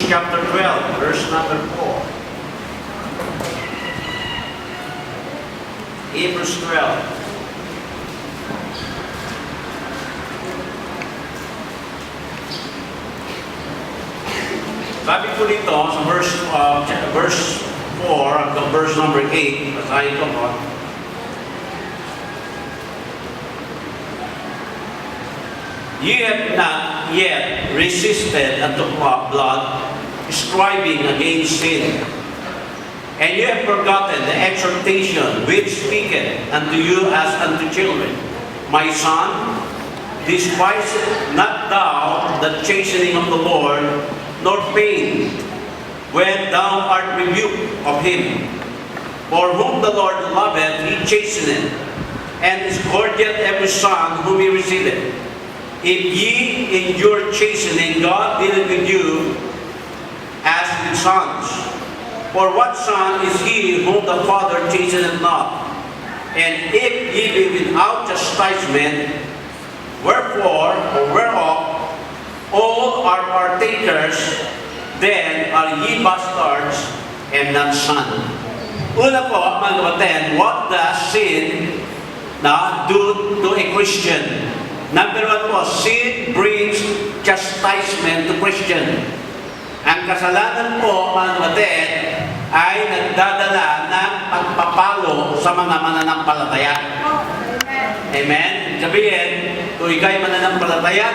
chapter 12, verse number 4. Hebrews 12. Sabi po dito sa verse 4 hanggang verse number 8, basahin ko po. Ye have not yet resisted unto blood, striving against sin. And you have forgotten the exhortation which speaketh unto you as unto children. My son, despise not thou the chastening of the Lord, nor pain, when thou art rebuked of him. For whom the Lord loveth, he chasteneth, and scourgeth every son whom he receiveth. If ye endure chastening, God dealeth with you as with sons. For what son is he whom the Father chasteneth not? And if ye be without chastisement, wherefore or whereof all are partakers, then are ye bastards and not sons. Una po, mga kapatid, what does sin do to a Christian? Number one po, sin brings chastisement to Christian. Ang kasalanan po, mga kapatid, ay nagdadala ng pagpapalo sa mga mananampalataya. Amen? Sabihin, kung ikaw ay mananampalataya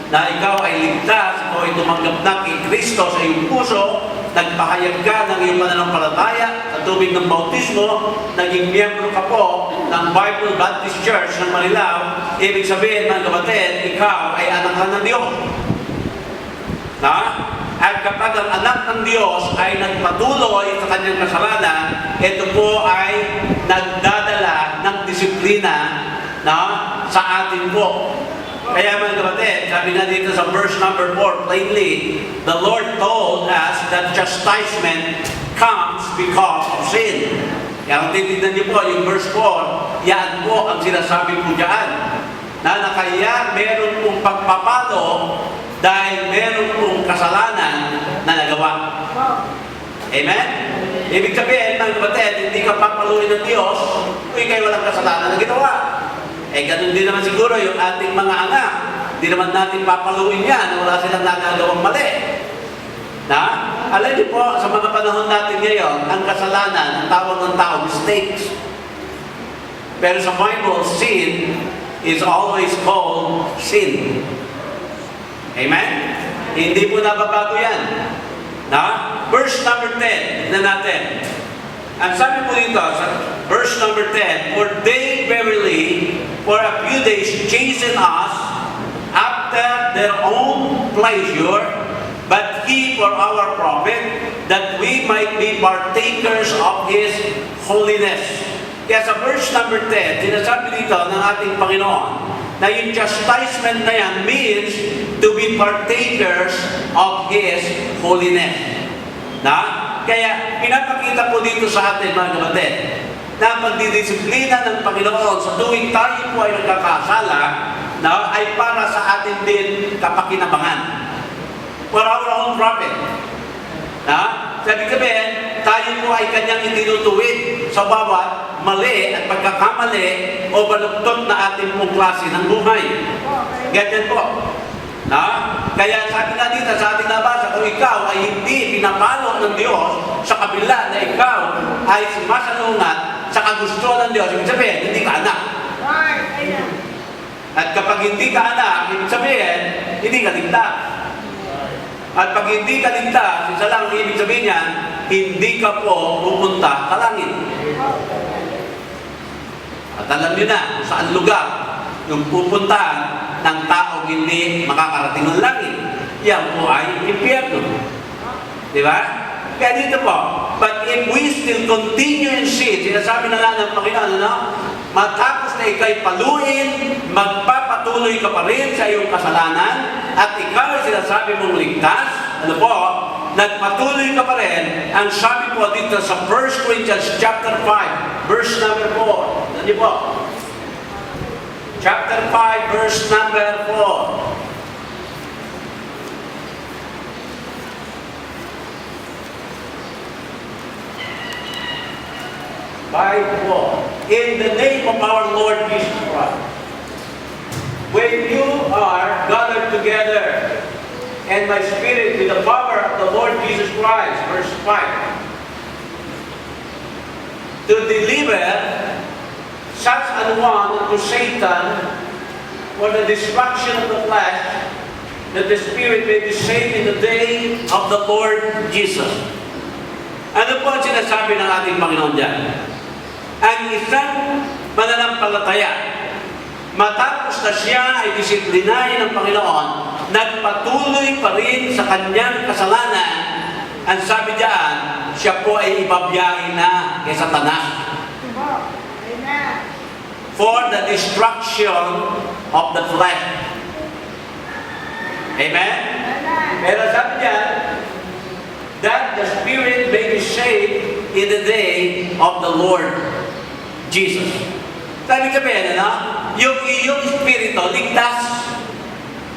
na ikaw ay ligtas, ikaw ay tumanggap na kay Kristo sa iyong puso, nagpahayag ka ng iyong mananampalataya sa tubig ng bautismo, naging miyembro ka po ng Bible Baptist Church ng Marilao, ibig sabihin, mga kapatid, ikaw ay anak ng Diyos. At kapag ang anak ng Diyos ay nagpatuloy sa kanyang kasalanan, ito po ay nagdadala ng disiplina sa atin po. Kaya mga kapatid, sabi nga dito sa verse number 4, plainly, the Lord told us that chastisement comes because of sin. Kaya kung titignan niyo po yung verse 4, yan po ang sinasabi po dyan. Na kaya meron pong pagpapalo dahil meron pong kasalanan na nagawa. Amen? Ibig sabihin, mga kapatid, hindi ka papaluin ng Diyos kung ikay walang kasalanan na ginawa. Ganun din naman siguro yung ating mga anak. Hindi naman natin papaluin yan na wala silang nagagawang mali. Alam niyo po, sa mga panahon natin ngayon, ang kasalanan, ang tawag ng tao, mistakes. Pero sa Bible, sin is always called sin. Amen? Hindi po nababago yan. Verse number 10, tignan natin. Ang sabi po dito, sa verse number 10, for they verily, for a few days, chasten us after their own pleasure, but he for our profit, that we might be partakers of his holiness. Kaya sa verse number 10, sinasabi dito ng ating Panginoon, na yung chastisement na yan means to be partakers of his holiness. Kaya pinapakita po dito sa atin, mga kapatid, na pagdidisiplina ng Panginoon sa tuwing tayo po ay nagkakasala, ay para sa atin din kapakinabangan. For our own profit. Sabi sabihin, tayo po ay kanyang itinutuwid sa bawat mali at pagkakamali o baluktot na ating pong klase ng buhay. Ganyan po. Kaya sabi nga dito sa ating nabasa, kung ikaw ay hindi pinapalo ng Diyos sa kabila na ikaw ay sumasalungat sa kagustuhan ng Diyos, ibig sabihin, hindi ka anak. At kapag hindi ka anak, ibig sabihin, hindi ka ligtas. At pag hindi ka ligtas, isa lang ang ibig sabihin niya, hindi ka po pupunta sa langit. At alam niyo na kung saan lugar yung pupuntahan ng taong hindi makakarating ng langit. Yan po ay impyerno. Di ba? Kaya dito po, but if we still continue in sin, sinasabi na nga ng Panginoon, matapos na ikay paluin, magpapatuloy ka pa rin sa iyong kasalanan, at ikaw ay sinasabi mong ligtas, nagpatuloy ka pa rin, ang sabi po dito sa 1 Corinthians chapter 5, verse number 4. Ano po? Chapter 5, verse number 4. 5:4. In the name of our Lord Jesus Christ. When you are gathered together, and my spirit with the power of the Lord Jesus Christ, verse 5, to deliver such an one to Satan for the destruction of the flesh, that the spirit may be saved in the day of the Lord Jesus. Ano po ang sinasabi ng ating Panginoon dyan? Ang isang mananampalataya, matapos na siya ay disiplinahin ng Panginoon, nagpatuloy pa rin sa kanyang kasalanan. Ang sabi diyan, siya po ay ibabiyahin na kay Satanas. For the destruction of the flesh. Amen? Pero sabi diyan, that the spirit may be saved in the day of the Lord Jesus. Sabi sabihin, yung iyong espiritu, ligtas.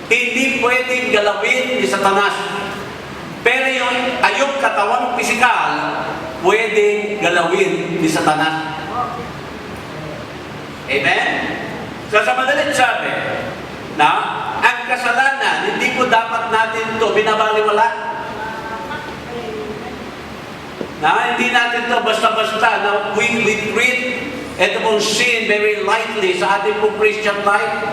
Hindi pwedeng galawin ni Satanas. Pero yung ayong katawang pisikal, pwedeng galawin ni Satanas. Amen? So sa madaling sabi, na ang kasalanan, hindi po dapat natin ito binabaliwala. Na hindi natin ito basta-basta na we treat ito pong sin very lightly sa ating pong Christian life.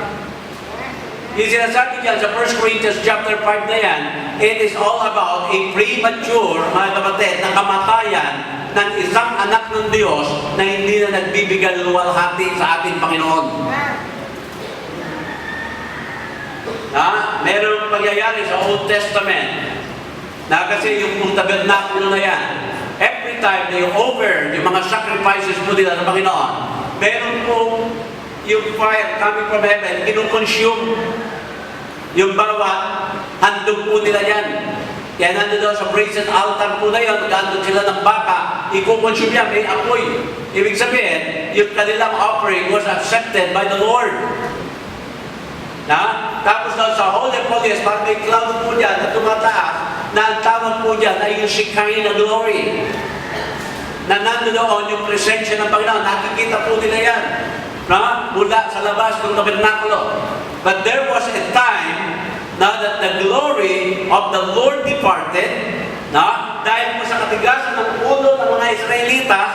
Yung sinasabi dyan sa 1 Corinthians chapter 5 na yan, it is all about a premature, mga kapatid, na kamatayan ng isang anak ng Diyos na hindi na nagbibigay luwalhati sa ating Panginoon. Merong pangyayari sa Old Testament na kasi yung tabernakulo na yan, every time they over yung mga sacrifices mo nila ng Panginoon, meron pong yung fire coming from heaven, kinukonsume yung bawat handog po nila yan. Kaya nandun daw sa brazen altar po na yun, naghandog sila ng baka, ikukonsume yan, may apoy. Ibig sabihin, yung kanilang offering was accepted by the Lord. Tapos daw sa Holy Holies, parang may cloud po dyan na tumataas, na ang tawag po dyan ay yung Shekinah glory. Na nandoon yung presensya ng Panginoon, nakikita po nila yan. Mula sa labas ng tabernakulo. But there was a time that the glory of the Lord departed, dahil po sa katigasan ng ulo ng mga Israelitas,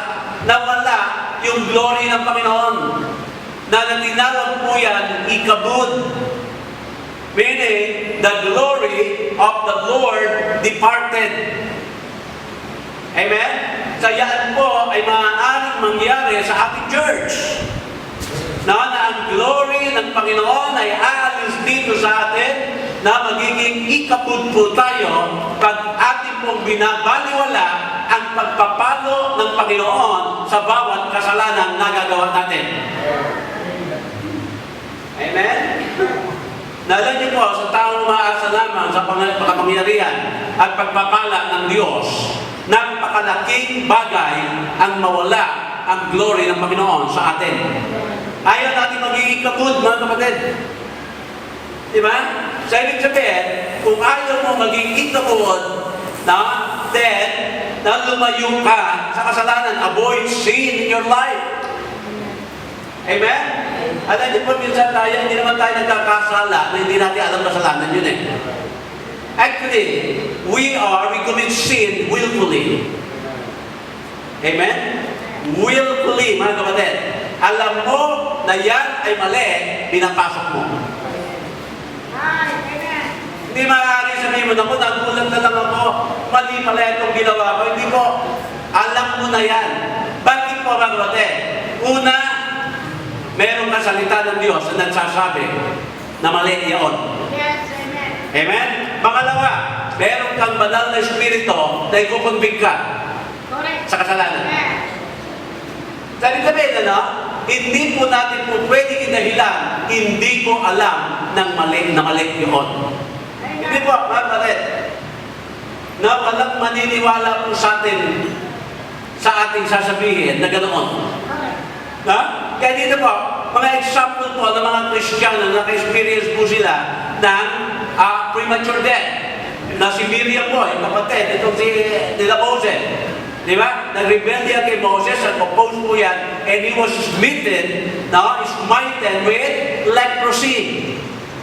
nawala yung glory ng Panginoon. Na natinawag po yan, ikabud. Meaning, the glory of the Lord departed. Amen? Kaya po ay maaaring mangyari sa ating church. Na ang glory ng Panginoon ay aalis dito sa atin, na magiging ikabud po tayo pag ating pong binabaliwala ang pagpapalo ng Panginoon sa bawat kasalanan na gagawa natin. Amen? Nalala niyo po, sa taong umaasa lamang sa pakapangyarihan at pagpapala ng Diyos, napakalaking bagay ang mawala ang glory ng Panginoon sa atin. Ayaw natin magiging kabud, mga kapatid. Diba? Sa ibig sabihin, kung ayaw mo magiging kabud, then, na lumayo ka sa kasalanan, avoid sin in your life. Amen? Alam niyo po, minsan tayo, hindi naman tayo nagkakasala na hindi natin alam kasalanan yun eh. Actually, we commit sin willfully. Amen? Willfully, mga kapatid. Alam mo na yan ay mali, pinapasok mo. Hindi maaari sabihin mo, naku, nagulat na lang ako, mali pala itong ginawa ko. Hindi po, alam mo na yan. Bakit po, mga kapatid? Una, meron ka salita ng Diyos na nagsasabi na mali iyon. Yes, amen. Amen? Pangalawa, meron kang banal na espiritu na ikukonbig ka Correct. sa kasalanan. Amen. Sabi-sabihin, hindi po natin po pwedeng inahilan, hindi ko alam ng mali na mali yun. Hindi po, mga kapatid, na walang maniniwala po sa atin sa ating sasabihin na ganoon. Kaya dito po, mga example po ng mga Kristiyano na naka-experience po sila ng premature death. Na si Miriam po, yung kapatid, itong si nila Moses. Di ba? Nag-rebellion kay Moses at oppose po yan, and he was smitten, smitten with leprosy.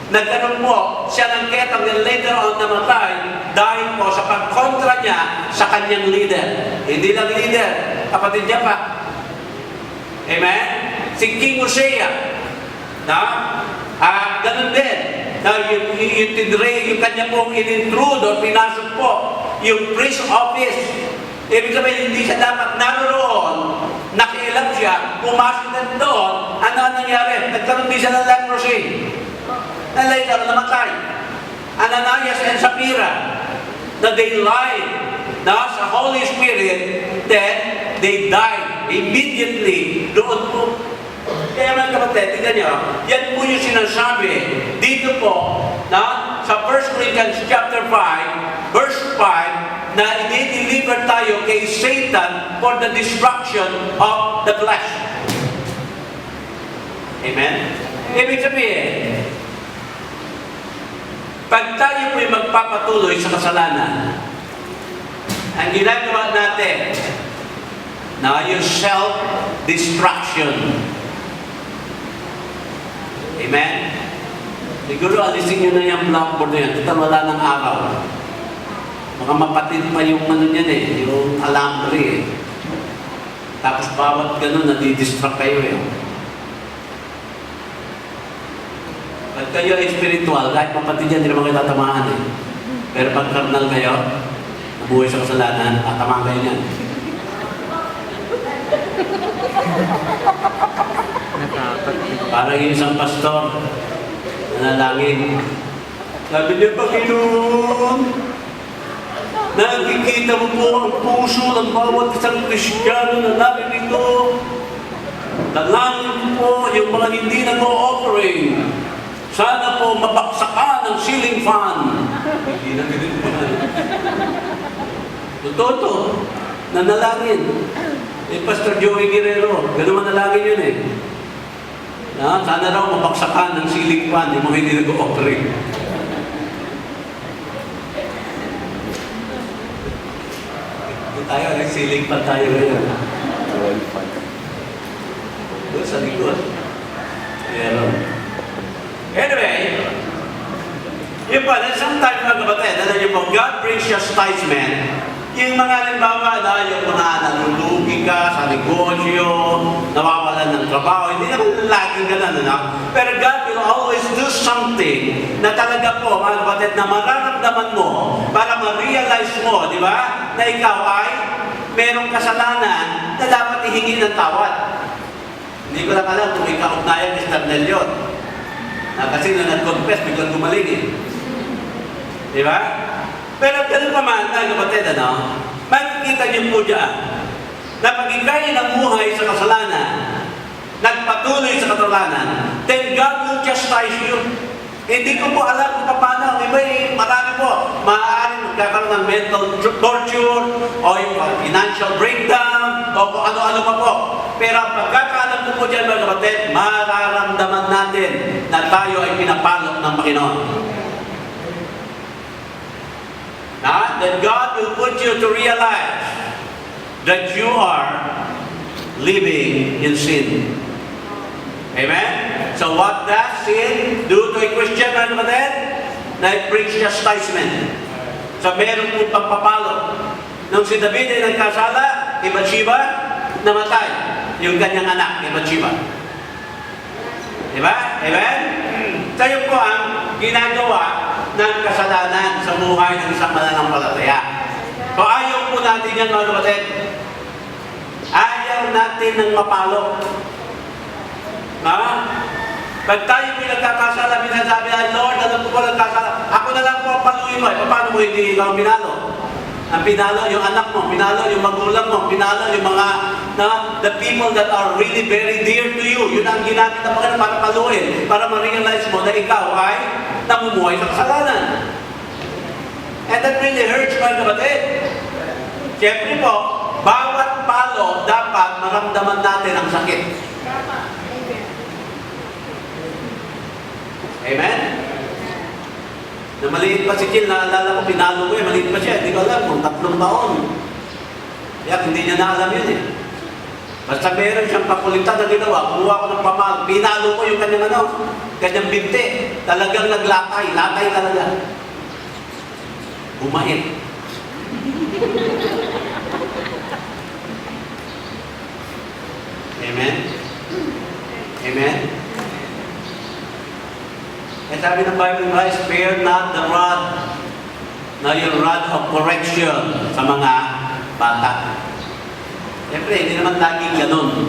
Nagkaroon po siya ng ketang and later on namatay dahil po sa pagkontra niya sa kanyang leader. Hindi lang leader, kapatid niya pa. Amen? Si King Hosea, ganun din. Yung kanya pong in-intrude o pinasok po, yung priest office. Ibig sabihin, hindi siya dapat naroon, nakialam siya, pumasok din doon, ano ang nangyari? Nagkaroon din siya ng leprosy. Na later, namatay. Ananias and Sapphira, na they lied sa Holy Spirit, then they died immediately doon po. Kaya mga kapatid, tingnan nyo, yan po yung sinasabi dito po sa 1 Corinthians chapter 5, verse 5, na i-deliver tayo kay Satan for the destruction of the flesh. Amen? Ibig sabihin, pag tayo po'y magpapatuloy sa kasalanan, ang ginagawa natin yung self-destruction. Amen? Siguro alisin nyo na yung blackboard na yan. Total wala ng araw. Mga mapatid pa yung yung alambre Tapos bawat ganun, nadidistract kayo Pag kayo ay spiritual, kahit mapatid yan, hindi naman kayo tatamaan Pero pag carnal kayo, nabuhay sa kasalanan, tatamaan kayo niyan. Parang yung isang pastor, nanalangin. Sabi niya, Panginoon, nakikita mo po ang puso ng bawat isang Kristiyano na narito. Dalangin po yung mga hindi nag-o-offering. Sana po mabaksakan ang ceiling fan. Hindi na ganun pa. Totoo to. Nanalangin. Pastor Joey Guerrero, ganun manalangin yun Sana raw mabaksakan ng ceiling fan yung mga hindi nag-o-offering. Tayo, nag-ceiling fan tayo ngayon. Doon sa likod. Meron. Anyway, yun pa, sometimes mga kapatid, alam niyo po, God brings chastisement. Yung mga halimbawa yung mga nalulugi ka sa negosyo, nawawalan ng trabaho, hindi naman laging ganun, Pero God will always do something na talaga po, mga kapatid, na mararamdaman mo para ma-realize mo, di ba, na ikaw ay merong kasalanan na dapat ihingi ng tawad. Hindi ko lang alam kung ikaugnayan ni Sternel yun. Kasi nung nag-confess, biglang gumaling Di ba? Pero ganun pa man, kapatid, makikita niyo po dyan, na pag ikay namuhay sa kasalanan, nagpatuloy sa kasalanan, then God will chastise you. Hindi ko po alam kung paano. Iba marami po. Maaaring magkakaroon ng mental torture, o yung financial breakdown, o kung ano-ano pa po. Pero ang pagkakaalam ko po dyan, mga kapatid, mararamdaman natin na tayo ay pinapalok ng Panginoon. That God will put you to realize that you are living in sin. Amen? So what does sin do to a Christian, mga kapatid? Na it brings chastisement. So meron po pagpapalo. Nung si David ay nagkasala, kay Bathsheba, namatay yung kanyang anak, kay Bathsheba. Diba? Amen? So yun po ang ginagawa ng kasalanan sa buhay ng isang mananampalataya. So ayaw po natin yan, mga kapatid. Ayaw natin ng mapalo. Pag tayo pinagkakasala, minasabi na, Lord, alam ko po nagkasala. Ako na lang po ang paluin mo. Paano mo hindi ikaw pinalo? Ang pinalo yung anak mo, pinalo yung magulang mo, pinalo yung mga the people that are really very dear to you. Yun ang ginamit na Panginoon para paluin, para ma-realize mo na ikaw ay namumuhay sa kasalanan. And that really hurts, mga kapatid. Siyempre po, bawat palo dapat maramdaman natin ang sakit. Amen? Na maliit pa si Jill, naalala ko, pinalo ko maliit pa siya, hindi ko alam kung 3 taon. Kaya hindi niya na alam yun eh. Basta meron siyang kakulitan na ginawa, kumuha ko ng pamal, pinalo ko yung kanyang kanyang binti. Talagang naglatay, latay talaga. Bumait. Amen? Amen? Kaya sabi ng Bible, spare not the rod, na yung rod of correction sa mga bata. Siyempre, hindi naman laging ganun.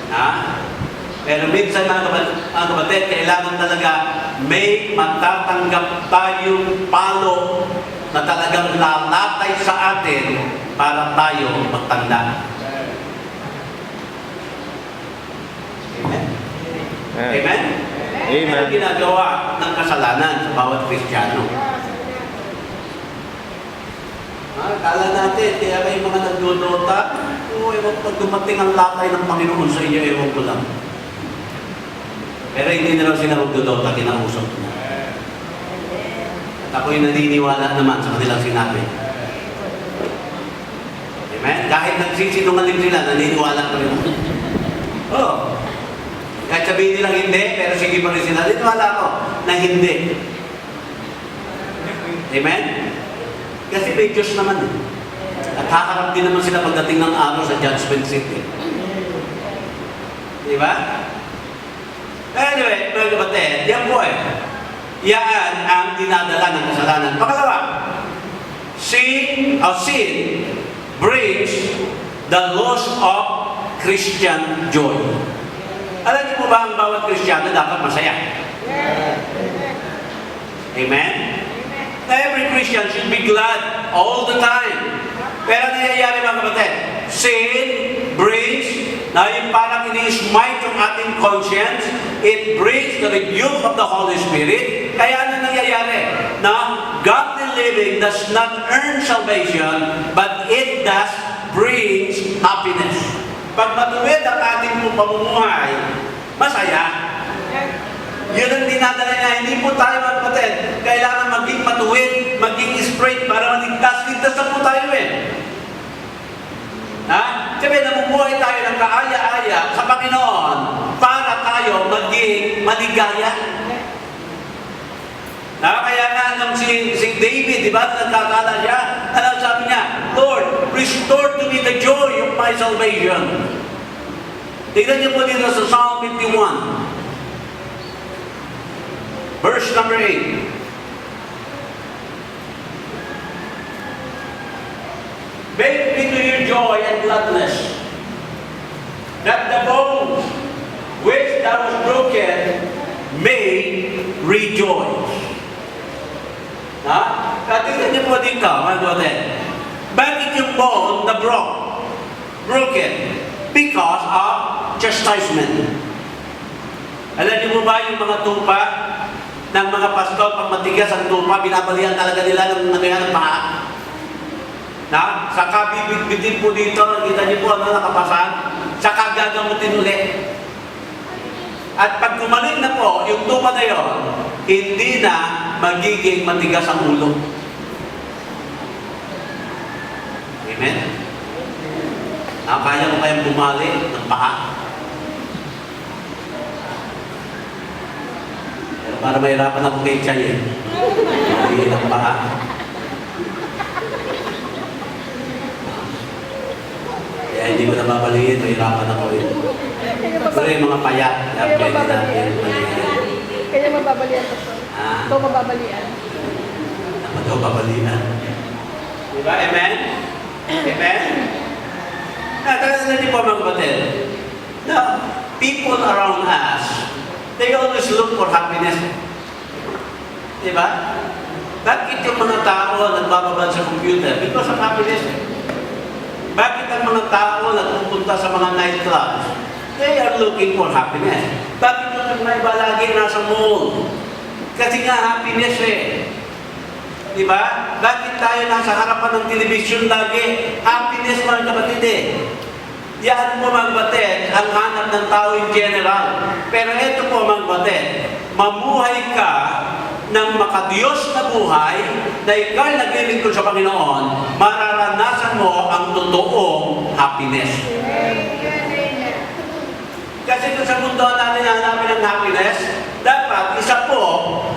Ha? Pero minsan mga kapatid, kailangan talaga may matatanggap tayong palo na talagang lalatay sa atin para tayo magtanda. Amen? Amen? Amen. Ano ginagawa ng kasalanan sa bawat Kristiyano? Kala natin, kaya kayo mga nagdodota, ewan pag dumating ang latay ng Panginoon sa inyo, ewan ko lang. Pero hindi na lang sila magdodota, kinausap na. At ako'y naniniwala naman sa kanilang sinabi. Amen? Kahit nagsisinungaling sila, naniniwala pa rin. Oh. Kahit sabihin nilang hindi, pero sige pa rin sila, naniniwala ako na hindi. Amen? Kasi may Diyos naman eh. At haharap din naman sila pagdating ng araw sa Judgment City. Di ba? Anyway, mga kapatid, yan po eh. Yan ang dinadala ng kasalanan. Pangalawa, sin brings the loss of Christian joy. Alam niyo po ba ang bawat Kristiyano dapat masaya? Amen? Every Christian should be glad all the time. Pero nangyayari mga kapatid, sin brings, na yung parang ini-smite yung ating conscience, it brings the rebuke of the Holy Spirit. Kaya ano nangyayari? Na godly living does not earn salvation, but it does brings happiness. Pag matuwid ang ating pamumuhay, masaya. Yun ang dinadala niya. Hindi po tayo mga kapatid. Kailangan maging matuwid, maging straight para maligtas. Ligtas na po tayo eh. Ha? Sabi, namumuhay tayo ng kaaya-aya sa Panginoon para tayo maging maligaya. Kaya nga nung si David, di ba, nagkakala siya, ano sabi niya? Lord, restore to me the joy of my salvation. Tignan niyo po dito sa Psalm 51. Verse number 8. Make me to your joy and gladness, that the bones which thou hast broken may rejoice. Tignan niyo po dito, mga kapatid. Bakit yung bone na broken? Because of chastisement. Alam niyo po ba yung mga tupa ng mga pastor, pag matigas ang tupa, binabalian talaga nila ng nangyayang paa. Saka bibigbitin po dito, kita niyo po ano nakapasan, saka gagamutin ulit. At pag gumaling na po, yung tupa na yun, hindi na magiging matigas ang ulo. Amen? Kaya ko kayang bumali ng paa. Para mahirapan ako kay Chay eh. Hindi lang paa. Kaya hindi ko nababaliin, mahirapan ako eh. Pero yung mga payat, pwede natin baliin. Kaya mababalian ko to. Ito mababalian. Ako daw babalian. Diba? Amen? Amen? Talaga din po mga kapatid. The people around us, they always look for happiness. Diba? Bakit yung mga tao nagbababad sa computer? Because of happiness. Bakit ang mga tao nagpupunta sa mga nightclubs? They are looking for happiness. Bakit yung may balagi nasa mall? Kasi nga happiness eh. Diba? Bakit tayo nasa harapan ng television lagi? Happiness mga kapatid eh. Yan po mga kapatid, ang hanap ng tao in general. Pero ito po mga kapatid, mamuhay ka ng makadiyos na buhay na ikaw'y naglilingkod sa Panginoon, mararanasan mo ang totoong happiness. Kasi kung sa mundo natin hanapin ang happiness, dapat isa po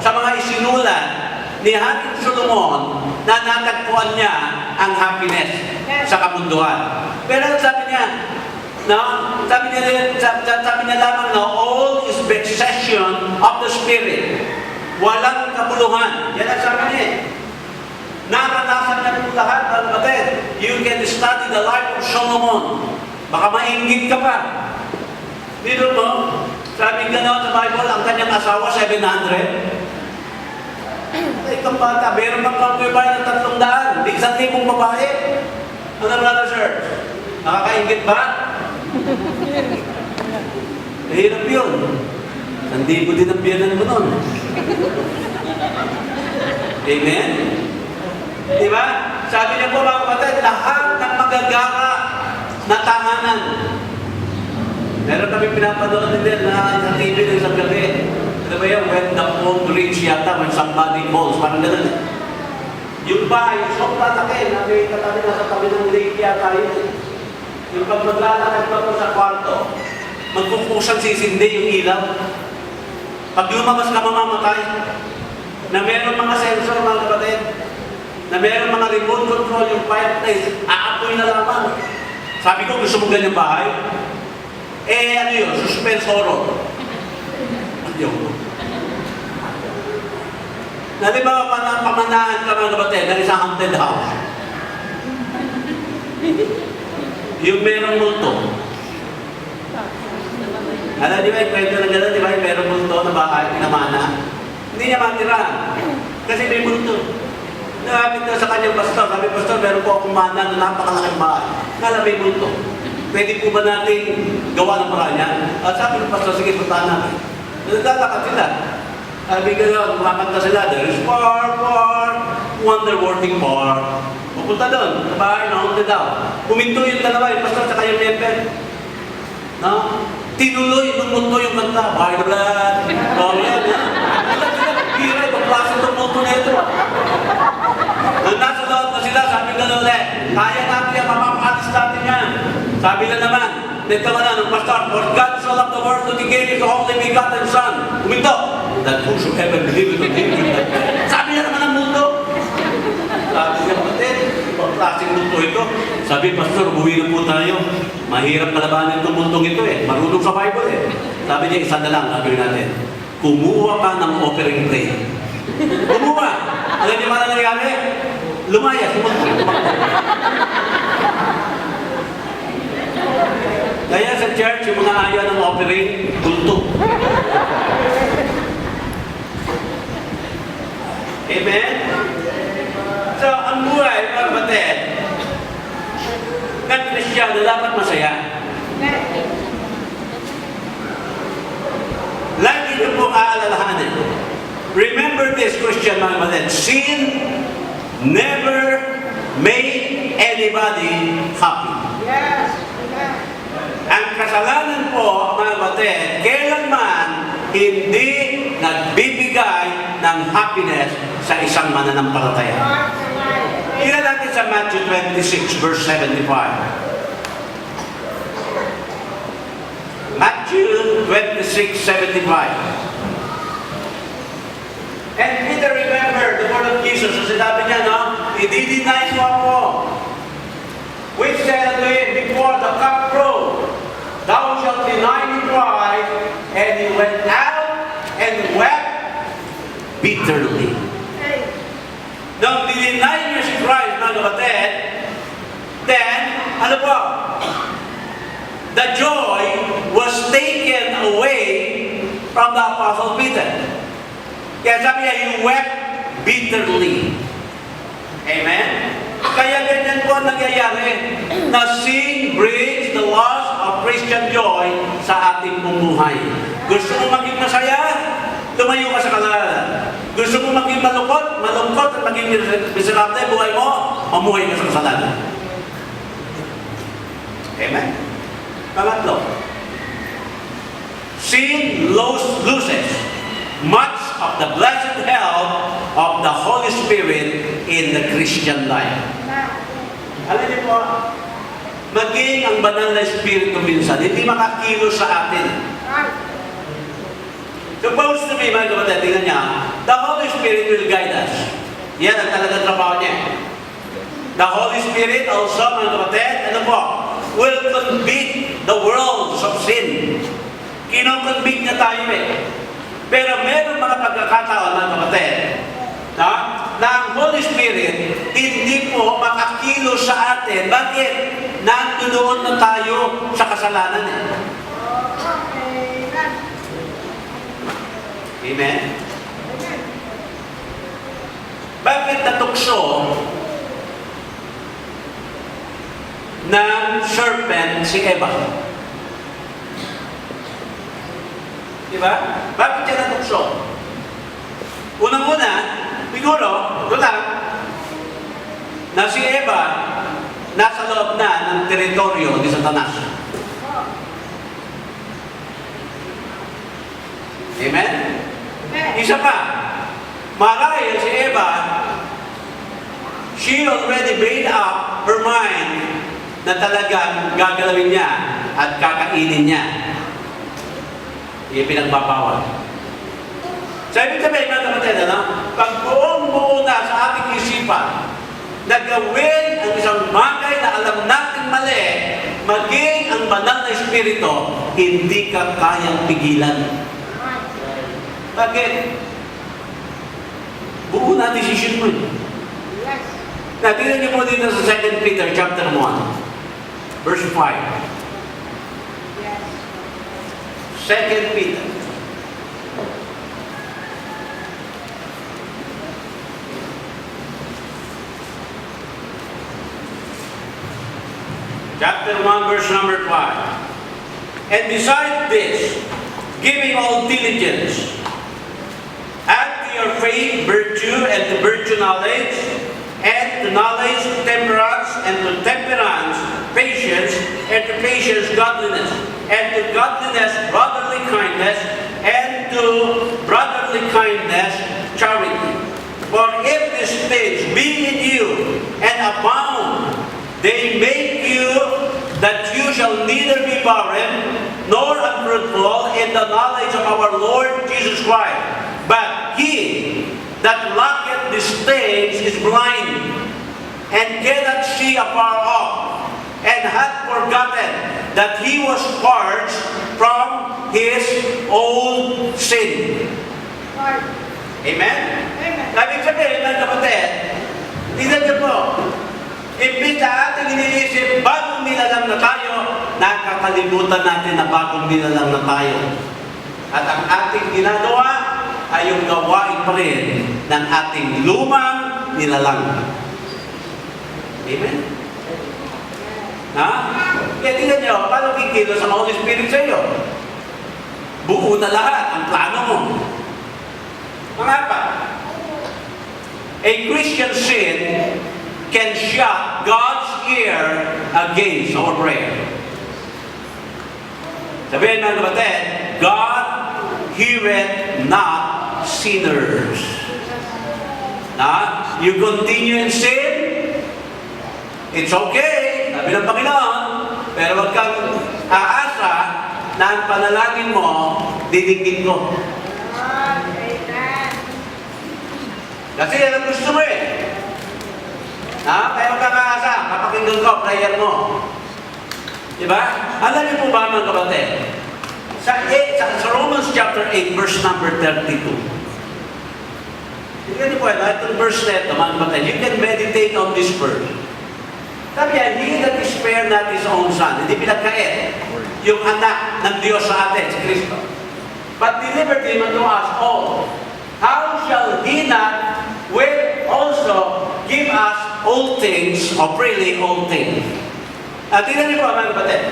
sa mga isinulat ni Haring Solomon na natagpuan niya ang happiness sa kamunduan. Pero sabi niya, no? Sabi niya lamang na all is vexation of the spirit. Walang kabuluhan. Yan ang sabi niya. Naranasan na po lahat, mga kapatid. You can study the life of Solomon. Baka maingit ka pa. Dito mo, sabi gano'n sa Bible, ang kanyang asawa, 700. Ay, kang bata, meron bang concubine ng 300? Di 1,000 babae. Ano, brother, sir? Nakakaingit ba? Mahirap yun. 1,000 din ang biyanan mo nun. Amen? Diba? Sabi niya po, mga kapatid, lahat ng magagara na tahanan. Meron kami pinapanood din na sa TV ng isang gabi. Ano ba yung when the phone rings yata, when somebody calls, parang gano'n. Yung bahay, sobrang laki, may katabi na sa tabi ng lake yata yun. Yung pag maglalakad pa po sa kwarto, magkukusang sisindi yung ilaw. Pag lumabas ka, mamamatay. Na meron mga sensor, mga kapatid. Na meron mga remote control, yung fireplace, aapoy na lamang. Sabi ko, gusto mo ganyang bahay? Eh, ano yun? Suspense horror. Ayaw mo. Nalibawa pa na pamanahan ka, mga kapatid, ng isang haunted house. Yung merong multo. Alam di ba, yung kwento na gano'n, di ba, yung merong multo na bahay, pinamana. Hindi niya matira. Kasi may multo. Nakapit na sa kanyang pastor. Sabi, pastor, meron po akong mana na napakalaking bahay. Kala may multo. Pwede po ba natin gawa ng paraan yan? At sabi ng pastor, sige, puntahan natin. Naglalakad sila. Sabi gano'n, kumakanta sila. There is far, far, wonder-working far. Pupunta doon, sa bahay na haunted daw. Puminto yung dalawa, yung pastor sa kanyang member. No? Tinuloy ng multo yung kanta. Bahay na blood. Oh, yan, ha? Alam sila, pira, ibang klase ng multo na ito. Nang nasa loob na sila, sabi gano'n ulit, kaya natin yan, mapapaalis natin yan. Sabi na naman, dito ka na ng pastor, for God so loved the world that He gave His only begotten Son. Puminto. That whosoever believeth on Him will not perish. Sabi na naman ang mundo. Sabi niya, kapatid, ibang klaseng mundo ito. Sabi, pastor, buwi na po tayo. Mahirap palabanin itong mundong ito eh. Marunong sa Bible eh. Sabi niya, isa na lang, sabi natin. Kumuha ka ng offering plate. Kumuha. Alam niyo ba na nangyari? Lumayas. Kaya sa church, yung mga ayaw ng offering, kulto. Amen? So, ang buhay, mga kapatid, ng Kristiyano, dapat masaya. Lagi niyo pong aalalahanin. Remember this, Christian, mga kapatid. Sin never made anybody happy. Yes. Ang kasalanan po, mga kapatid, kailanman hindi nagbibigay ng happiness sa isang mananampalataya. Tingnan natin sa Matthew 26, verse 75. Matthew 26, 75. And Peter remembered the word of Jesus. So sinabi niya, no? I-deny mo ako. Which said to him, before the cock crowed, thou shalt deny me twice. And he went out and wept bitterly. Nung dininay niya si Christ, mga kapatid, then, ano po? The joy was taken away from the Apostle Peter. Kaya sabi niya, he wept bitterly. Amen? Kaya ganyan po ang nangyayari na sin brings the loss of Christian joy sa ating buhay. Gusto mo maging masaya? Tumayo ka sa kasalanan. Gusto mo maging malungkot at maging miserable buhay mo? Mamuhay ka sa kasalanan. Amen? Pangatlo, sin loses much of the blessed help of the Holy Spirit in the Christian life. Alam niyo po, maging ang banal na Espiritu minsan, hindi makakilos sa atin. Supposed to be, mga kapatid, tingnan niya, the Holy Spirit will guide us. Yan ang talagang trabaho niya. The Holy Spirit also, mga kapatid, ano po, will convict the world of sin. Kinoconvict niya tayo eh. Pero meron mga pagkakataon, mga kapatid, na ang Holy Spirit hindi po makakilos sa atin. Bakit? Nandoon na tayo sa kasalanan eh. Amen? Bakit natukso ng serpent si Eva? Diba? Bakit siya natukso? Unang-una, siguro, ito lang, na si Eva nasa loob na ng teritoryo ni Satanas. Amen? Isa pa, marahil si Eva, she already made up her mind na talagang gagalawin niya at kakainin niya. Yung pinagbabawal. So, ibig sabihin, mga kapatid, pag buong-buo na sa ating isipan, na gawin ang isang bagay na alam natin mali, maging ang banal na Espiritu, hindi ka kayang pigilan. Bakit? Buo na decision mo. Tingnan niyo po dito sa 2 Peter chapter 1, verse 5. 2 Peter. Chapter 1, verse number 5. And besides this, giving all diligence, add to your faith virtue, and to virtue knowledge, and to knowledge temperance, and to temperance patience, and to patience godliness, and to godliness brotherly kindness, and to brotherly kindness charity. For if these things be in you and abound, they make you that you shall neither be barren nor unfruitful in the knowledge of our Lord Jesus Christ. But he that lacketh these things is blind, and cannot see afar off, and hath forgotten that he was purged from his old sin. Amen? Ibig sabihin, mga kapatid, tingnan niyo po, imbis na ating iniisip, bagong nilalang na tayo, nakakalimutan natin na bagong nilalang na tayo. At ang ating ginagawa ay yung gawain pa rin ng ating lumang nilalang. Amen? Ha? Kaya tingnan nyo, paano kikilos ang Holy Spirit sa iyo? Buo na lahat ang plano mo. Mga pa, a Christian sin can shut God's ear against our prayer. Sabihin mga kapatid, God heareth not sinners. Na, you continue in sin, it's okay, sabi ng Panginoon, pero wag kang aasa na ang panalangin mo, didikit ko. Kasi yan ang gusto mo eh. Kaya wag kang aasa, kapakinggan ko, prayer mo. Diba? Alam niyo po ba mga kapatid? Sa Romans chapter 8, verse number 32. Tingnan niyo po, itong verse na ito, mga kapatid, you can meditate on this verse. Sabi yan, he that is spared not his own son, hindi pinagkait yung anak ng Diyos sa atin, si Kristo. But delivered him unto us all. How shall he not will also give us all things, or freely all things? At tingnan niyo po, mga kapatid.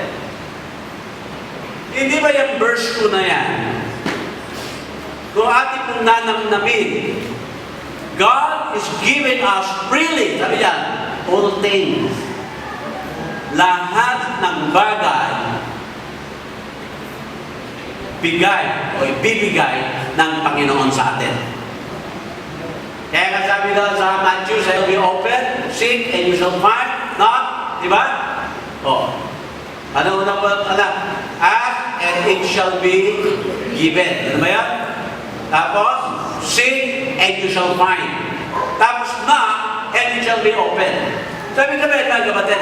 Hindi ba yung verse 2 na yan? Kung ating pong nanamnamin, God is giving us freely, sabi yan, all things. Lahat ng bagay, bigay o ibibigay ng Panginoon sa atin. Kaya nga sabi doon sa Matthew, shall be open, seek and you shall find, knock, di ba? O. Ano unang po? Ask and it shall be given. Ano ba yan? Tapos, seek and you shall find. Tapos, knock and it shall be open. Sabi kami, mga kapatid,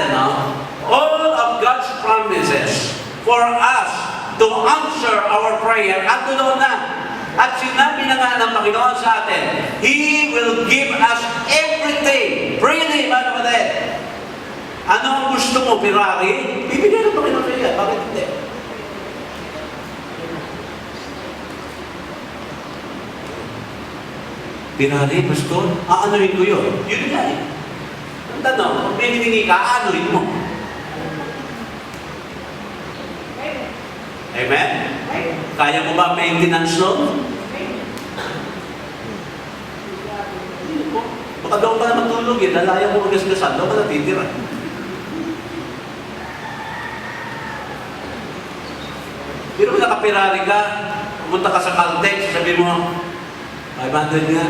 all of God's promises for us to answer our prayer, at doon na. At sinabi na nga ng Panginoon sa atin, He will give us everything. Freely, mga kapatid. Ano ang gusto mo, Ferrari? Bibigyan ng Panginoon sa iyo. Bakit hindi? Ferrari, Pastor? Aanuhin ko yun. Yun nga eh. Ang tanong, kung may hiningi ka, aanuhin mo. Amen? Kaya mo ba maintenance loan? Baka doon ka na matulog eh. Lalayan mo magasgasan. Doon ka na titira. Pero kung nakapirari ka, pumunta ka sa Caltex, sabi mo, 500 nga,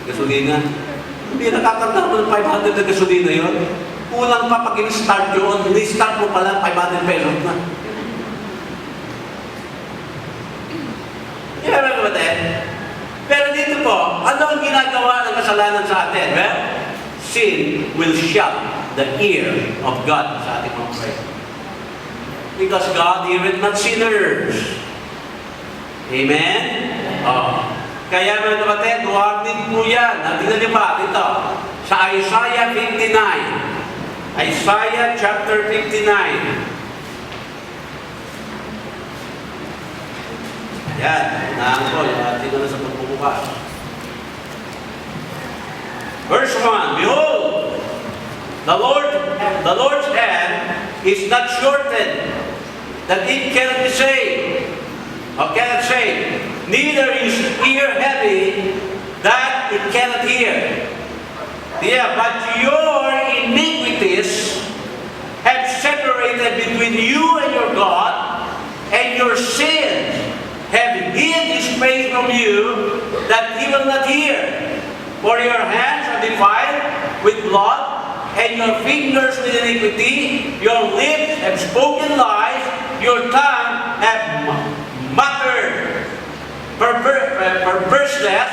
gasolina. Hindi nakakanta mo ng 500 na gasolina yun. Kulang pa pag in-start yun. Ini-start mo pala 500 pesos na. Kaya mga kapatid, pero dito po, ano ang ginagawa ng kasalanan sa atin? Well, sin will shut the ear of God sa ating mga prayer. Because God heareth not sinners. Amen? Oh. Kaya mga kapatid, warning po yan. Tingnan niyo pa dito. Sa Isaiah 59. Isaiah chapter 59. Ayan. Unahan ko. Tingnan na sa pagbubukas. Verse 1. Behold, the Lord's hand is not shortened, that it cannot be saved. Or cannot save. Neither is ear heavy, that it cannot hear. Yeah, but your iniquities have separated between you and your God, and your sins have hid His face from you, that He will not hear. For your hands are defiled with blood, and your fingers with iniquity. Your lips have spoken lies, your tongue have muttered perverseness.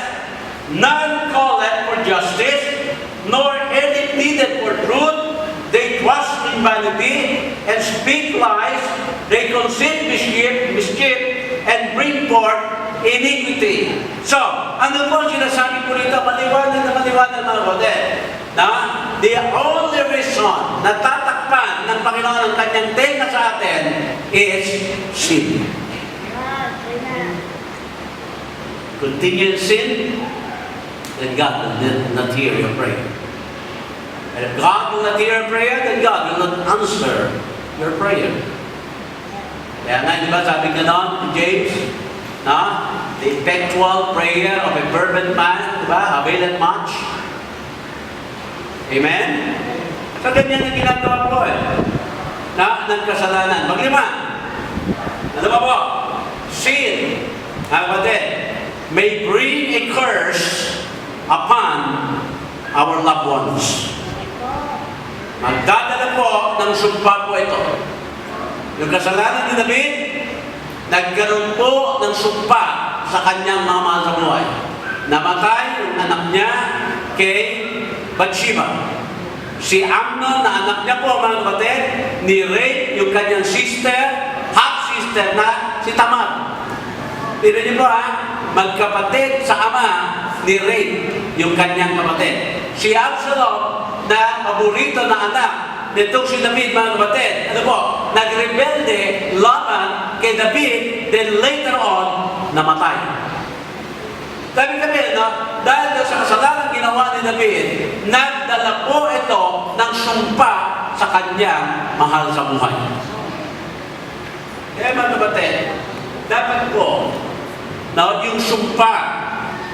None calleth for justice, nor any pleaded for truth. They trust in vanity and speak lies. They conceit mischief and bring forth iniquity. So, ano po ang sinasabi ko rito? Maliwanag na maliwanag mga kapatid. The only reason na tatakpan ng Panginoon ang kanyang tenga sa atin is sin. Continue in sin, then God will not hear your prayer. And if God will not hear your prayer, then God will not answer your prayer. Kaya nga, di ba, sabi ka noon, James, the effectual prayer of a fervent man, di ba, availeth much. Amen? So, ganyan ang ginagawa ko ng kasalanan. Maglima. Ano ba po? Sin, kapatid, may bring a curse upon our loved ones. Magdadala po ng sumpa po ito. Yung kasalanan ni David, nagkaroon po ng sumpa sa kanyang mga mahal sa buhay. Namatay yung anak niya kay Bathsheba. Si Amnon na anak niya po, mga kapatid, ni-rape yung kanyang sister, half-sister na si Tamar. Tignan niyo po magkapatid sa ama ni-rape yung kanyang kapatid. Si Absalom na paborito na anak nitong si David, mga kapatid, ano po, nagrebelde laban kay David, then later on, namatay. Sabi kami, dahil sa kasalanan ginawa ni David, nagdala po ito ng sumpa sa kanyang mahal sa buhay. Kaya mga kapatid, dapat po, yung sumpa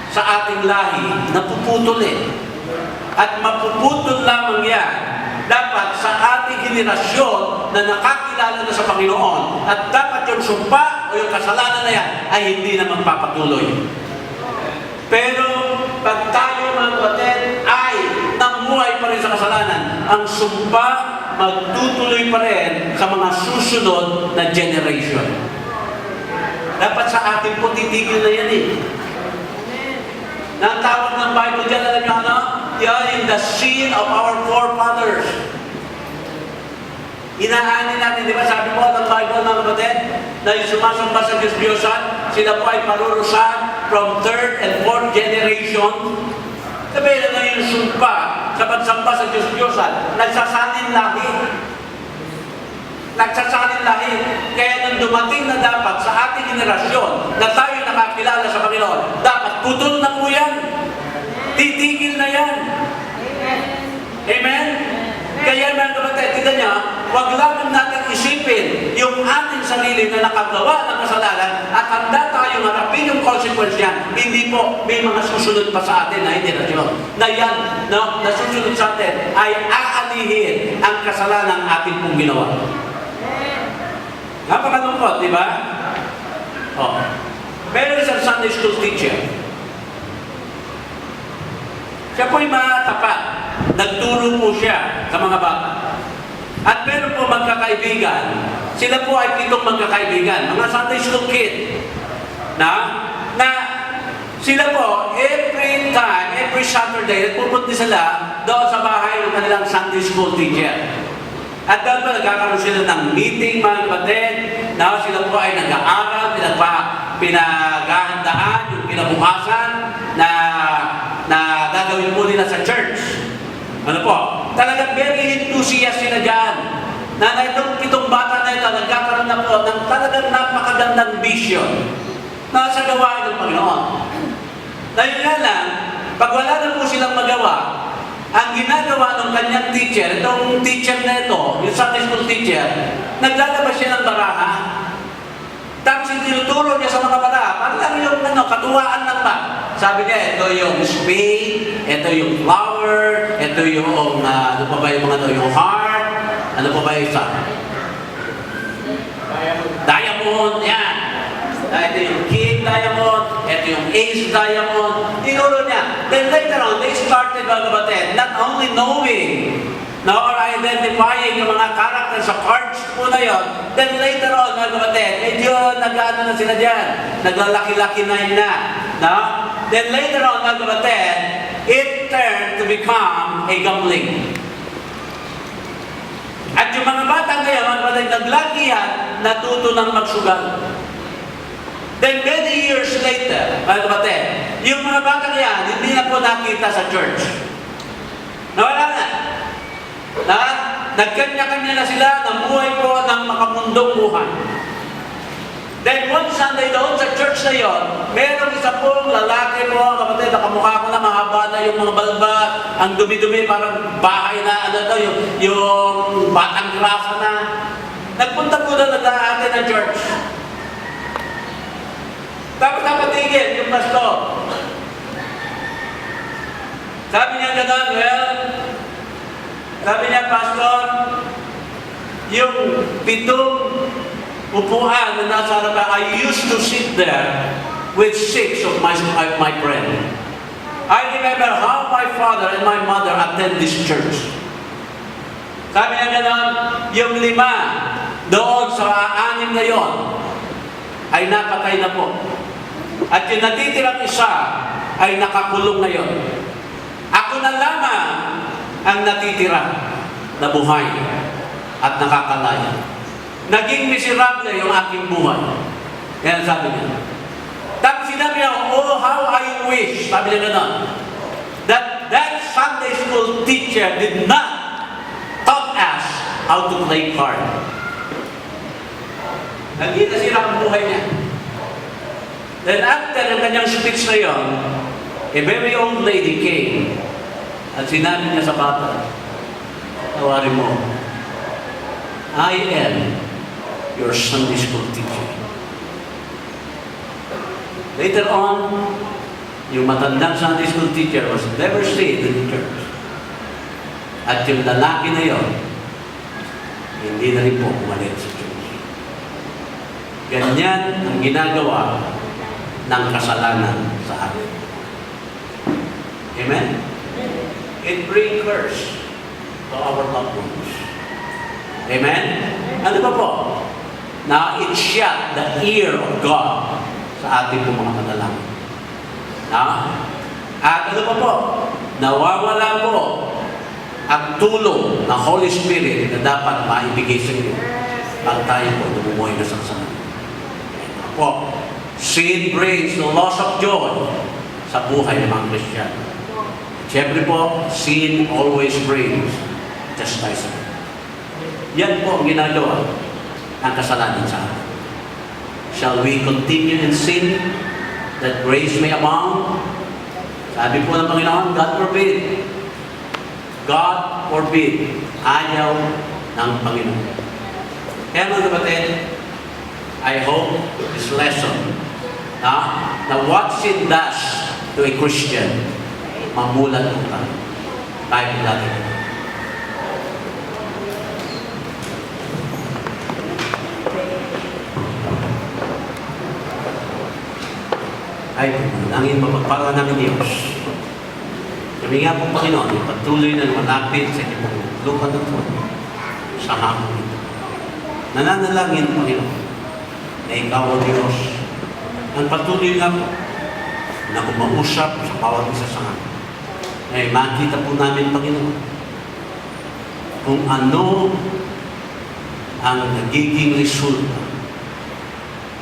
sa ating lahi, napuputol At mapuputol lamang yan dapat sa ating henerasyon na nakakilala na sa Panginoon. At dapat yung sumpa sumpa o yung kasalanan na yan ay hindi na magpapatuloy. Pero pag tayo mga kapatid ay namuhay pa rin sa kasalanan, ang sumpa magtutuloy pa rin sa mga susunod na generation. Dapat sa atin po titigil na yan eh. Na ang tawag ng Bible dyan, alam nyo ano? Yan in the sin of our forefathers. Inaanin natin, di ba sabi po ng Bible mga kapatid, na yung sumasamba sa Diyos-Diyosan, sila po ay parurusan from third and fourth generation. Sabihin na yung sumpa sa pagsamba sa Diyos-Diyosan, nagsasalin lahi. Nagsasalin lahi. Kaya nang dumating na dapat sa ating generasyon na tayo nakakilala sa Panginoon, dapat putol na po yan. Titigil na yan. Amen? Kaya mga kapatid, tignan niya, huwag lamang natin isipin yung ating sarili na nakagawa ng kasalanan at handa tayong harapin yung consequence niya. Hindi po, may mga susunod pa sa atin na hindi na yun. Na yan, no, na susunod sa atin ay aalihin ang kasalanan ating pong ginawa. Napakalungkot, di ba? Oh. Pero isang Sunday school teacher, siya po'y matapat. Nagturo po siya sa mga bata. At meron po magkakaibigan. Sila po ay 7 magkakaibigan. Mga Sunday school kid. Na sila po, every time, every Saturday, nagpupunti sila doon sa bahay ng kanilang Sunday school teacher. At doon po nagkakaroon sila ng meeting, mga kapatid. Na sila po ay nag-aaral, pinaghahandaan yung kinabukasan na gagawin po nila sa church. Ano po? Talagang very enthusiastic sila dyan. Na itong 7 bata na ito, nagkakaroon na po ng talagang napakagandang vision na sa gawain ng Panginoon. Dahil nga lang, pag wala na po silang magawa, ang ginagawa ng kanyang teacher, itong teacher na ito, yung Sunday school teacher, naglalabas siya ng baraha. Tapos tinuturo niya sa mga bata, parang yung katuwaan lang ba? Sabi niya, ito yung spade, ito yung flower, ito yung, ano pa ba yung mga ito, yung heart, ano pa ba yung isa? Diamond, yan. Ito yung king diamond, ito yung ace diamond. Tinuro niya. Then later on, they started, mga kapatid, not only knowing, nor identifying yung mga characters sa cards po na yun. Then later on, mga kapatid, medyo nag-ano na sila dyan. Naglalaki-laki na yun na. No? Then later on, mga kapatid, it turned to become a gambling. At yung mga bata ngayon, mga kapatid, naglaki yan, natuto ng magsugal. Then many years later, mga kapatid, yung mga bata yan, hindi na po nakita sa church. Nawala na. Nagkanya-kanya na sila, namuhay po ng makamundong buhay. Then one Sunday doon sa church na yon, merong isa pong lalaki po, kapatid, nakamukha ko na mahaba na yung mga balba, ang dumi-dumi, parang bahay na, ano daw, yung batang grasa na. Nagpunta po doon, nag-aate ng church. Tapos napatigil yung pastor. Sabi niya gano'n, well, sabi niya, pastor, yung 7 upuan na nasa harapan, I used to sit there with 6 of my friends. I remember how my father and my mother attend this church. Sabi niya gano'n, yung 5 doon sa 6 na yon ay napatay na po. At yung natitirang isa ay nakakulong na yon. Ako na lamang ang natitira na buhay at nakakalaya. Naging miserable yung aking buhay. Yan sabi niya. Tapos sinabi niya, oh, how I wish, sabi niya gano'n, that Sunday school teacher did not taught us how to play card. Naging nasira ang buhay niya. Then after ang kanyang speech na yun, a very old lady came at sinabi niya sa bata, tawarin mo, I am your Sunday school teacher. Later on, yung matandang Sunday school teacher was never stayed in the church. At yung lalaki na yun, hindi na rin po umalit sa church. Ganyan ang ginagawa ng kasalanan sa atin. Amen? It brings curse to our loved ones. Amen? Ano ba po? Na it shut the ear of God sa ating mga panalangin. At ano pa po? Nawawala po ang tulong ng Holy Spirit na dapat maibigay sa inyo pag tayo po lumumuhay na sa kasalanan. Po, sin brings the loss of joy sa buhay ng mga Kristiyano. Siyempre po, sin always brings chastisement. Yan po ang ginagawa ng kasalanan sa atin. Shall we continue in sin that grace may abound? Sabi po ng Panginoon, God forbid. God forbid. Ayaw ng Panginoon. Kaya mga kapatid, I hope this lesson na what sin does to a Christian, mamulat po tayo. Tayo po natin. Ay, nangin mapagpala namin Diyos. Kami nga po, Panginoon, patuloy na malapit sa inyong lupa ng po sa hamon. Nananalangin, Panginoon, na ikaw o Diyos, ang patuloy nga po na kumausap sa bawat isa sa amin. Ay makita po namin, Panginoon, kung ano ang nagiging resulta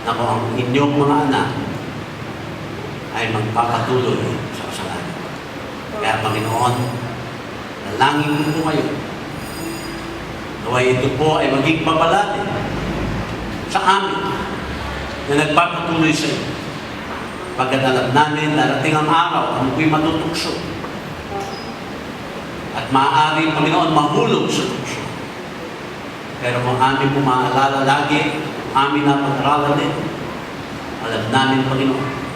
na kung ang inyong mga anak ay magpapatuloy sa kasalanan. Kaya Panginoon, nalangin ko po kayo. Naway ito po ay maging babalate sa amin na nagpapatuloy sa inyo. Pagkat alam namin, darating ang araw, kung ko'y matutukso. At maaari, Panginoon, mahulog sa tukso. Pero kung amin po maalala lagi, amin na pag-aralan din, alam namin, Panginoon,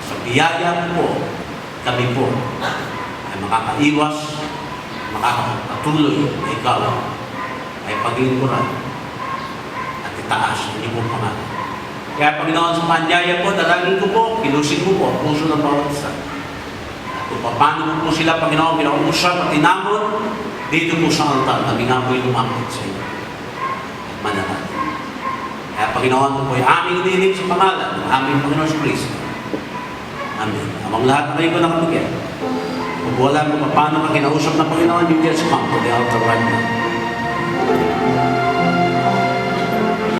sa biyaya po, kami po ay makakaiwas, makakapatuloy na ikaw ay paglingkuran at itaas ang inyong pangalan. Kaya Panginoon, sa panyaya po, dalangin ko po, kilusin ko po ang puso ng bawat isa. At kung paano mo po sila, Panginoon, pinausap at tinamon, dito po sa altar, kami nga po'y lumapit sa inyo. Manalangin. Kaya Panginoon, po ay aming inilig sa pangalan ng aming Panginoon sa Kristo. Amen. Amang lahat na kayo ko nakapagyan. Kung wala mo paano ka kinausap ng Panginoon, you just come to the altar right now.